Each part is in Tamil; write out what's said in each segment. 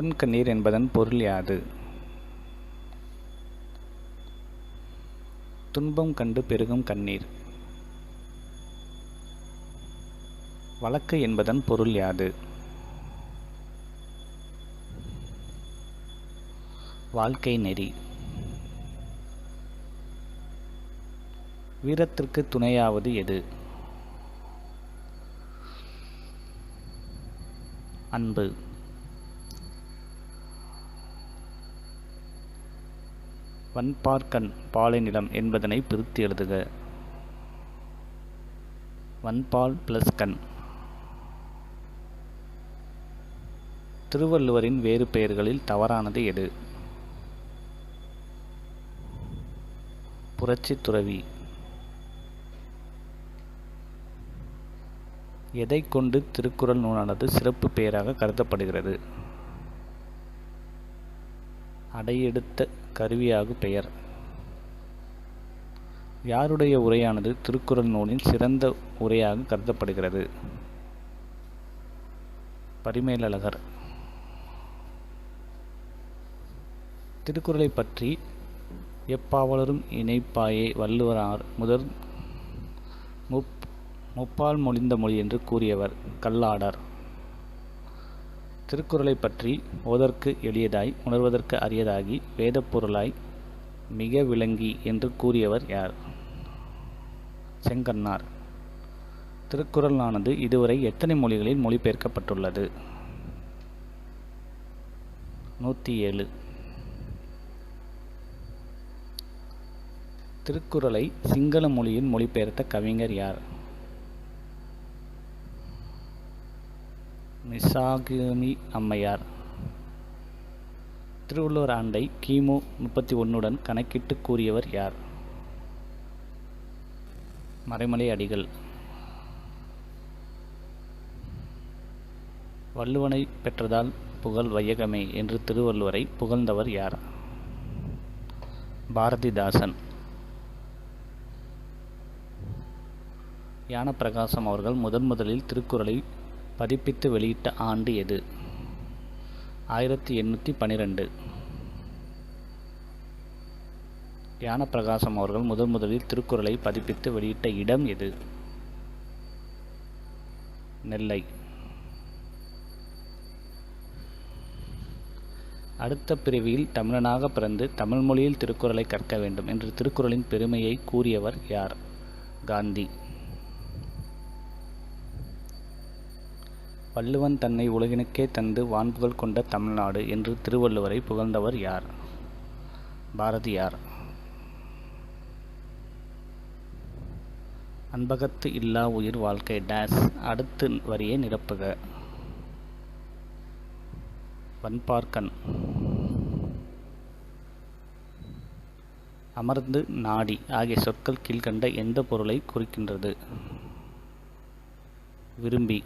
புன்கண்ணீர் என்பதன் பொருள் யாது? துன்பம் கண்டு பெருகும் கண்ணீர். வழக்கு என்பதன் பொருள் யாது? வாழ்க்கை நெறி. வீரத்திற்கு துணையாவது எது? அன்பு. வன்பார்க்கண் பாலை நிலம் என்பதனை பிரித்து எழுதுக. வன்பால் + கண். திருவள்ளுவரின் வேறு பெயர்களில் தவறானது எது? புரட்சி துறவி. எதை கொண்டு திருக்குறள் நூலானது சிறப்பு பெயராக கருதப்படுகிறது? அடையெடுத்த கருவியாகு பெயர். யாருடைய உரையானது திருக்குறள் நூலின் சிறந்த உரையாக கருதப்படுகிறது? பரிமேலழகர். திருக்குறளை பற்றி எப்பாவலரும் இணைப்பாயே வள்ளுவரார் முதல் முப்பால் மொழிந்த மொழி என்று கூறியவர் கல்லாடர். திருக்குறளை பற்றி ஓதற்கு எளியதாய் உணர்வதற்கு அரியதாகி வேதப் பொருளாய் மிக விளங்கி என்று கூறியவர் யார்? செங்கண்ணார். திருக்குறளானது இதுவரை எத்தனை மொழிகளில் மொழிபெயர்க்கப்பட்டுள்ளது? 107. திருக்குறளை சிங்கள மொழியில் மொழிபெயர்த்த கவிஞர் யார்? மிசாகினி அம்மையார். திருவள்ளுவர் ஆண்டை கிமு 31 கணக்கிட்டு கூறியவர் யார்? மறைமலை அடிகள். வள்ளுவனை பெற்றதால் புகழ் வையகமே என்று திருவள்ளுவரை புகழ்ந்தவர் யார்? பாரதிதாசன். ஞானப்பிரகாசம் அவர்கள் முதலில் திருக்குறளை பதிப்பித்து வெளியிட்ட ஆண்டு எது? 1812. ஞானப்பிரகாசம் அவர்கள் முதலில் திருக்குறளை பதிப்பித்து வெளியிட்ட இடம் எது? நெல்லை. அடுத்த பிறவியில் தமிழனாக பிறந்து தமிழ் மொழியில் திருக்குறளை கற்க வேண்டும் என்று திருக்குறளின் பெருமையை கூறியவர் யார்? காந்தி. வள்ளுவன் தன்னை உலகினுக்கே தந்து வான்புகழ் கொண்ட தமிழ்நாடு என்று திருவள்ளுவரை புகழ்ந்தவர் யார்? பாரதியார். அன்பகத்து இல்லா உயிர் வாழ்க்கை டேஸ் அடுத்த வரியை நிரப்புக. வன்பார்க்கண். அமர்ந்து நாடி ஆகிய சொற்கள் கீழ்கண்ட எந்த பொருளை குறிக்கின்றது? விரும்பி.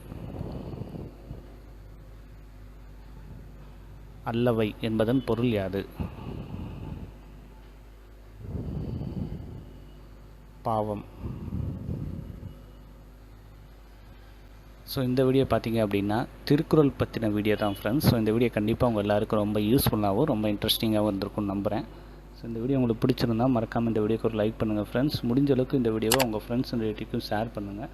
அல்லவை என்பதன் பொருள் யாது? பாவம். ஸோ இந்த வீடியோ பார்த்தீங்க அப்படின்னா திருக்குறள் பற்றின வீடியோ தான் ஃப்ரெண்ட்ஸ். ஸோ இந்த வீடியோ கண்டிப்பாக உங்கள் எல்லாருக்கும் ரொம்ப யூஸ்ஃபுல்லாகவும் ரொம்ப இன்ட்ரெஸ்டிங்காகவும் இருந்திருக்கும்னு நம்புகிறேன். ஸோ இந்த வீடியோ உங்களுக்கு பிடிச்சிருந்தா மறக்காமல் இந்த வீடியோக்கு ஒரு லைக் பண்ணுங்கள் ஃப்ரெண்ட்ஸ். முடிஞ்ச அளவுக்கு இந்த வீடியோவை உங்கள் ஃப்ரெண்ட்ஸ் அண்ட் ரிலேட்டிவ்க்கும் ஷேர் பண்ணுங்கள்.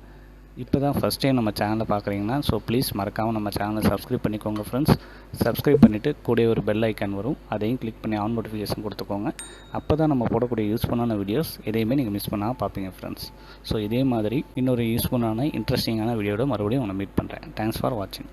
இப்போ தான் ஃபஸ்ட் டைம் நம்ம சேனலை பார்க்குறீங்கன்னா ஸோ ப்ளீஸ் மறக்காமல் நம்ம சேனலை சப்ஸ்கிரைப் பண்ணிக்கோங்க ஃப்ரெண்ட்ஸ். சப்ஸ்கிரைப் பண்ணிவிட்டு கூட ஒரு பெல் ஐக்கான் வரும், அதையும் கிளிக் பண்ணி ஆன் நோட்டிஃபிகேஷன் கொடுத்துக்கோங்க. அப்போ தான் நம்ம போடக்கூடிய யூஸ்ஃபுல்லான வீடியோஸ் எதையுமே நீங்கள் மிஸ் பண்ணாமல் பார்ப்பீங்க ஃப்ரெண்ட்ஸ். ஸோ இதே மாதிரி இன்னொரு யூஸ்ஃபுல்லான இன்ட்ரெஸ்டிங்கான வீடியோட மறுபடியும் உங்களை மீட் பண்ணுறேன். தேங்க்ஸ் ஃபார் வாட்சிங்.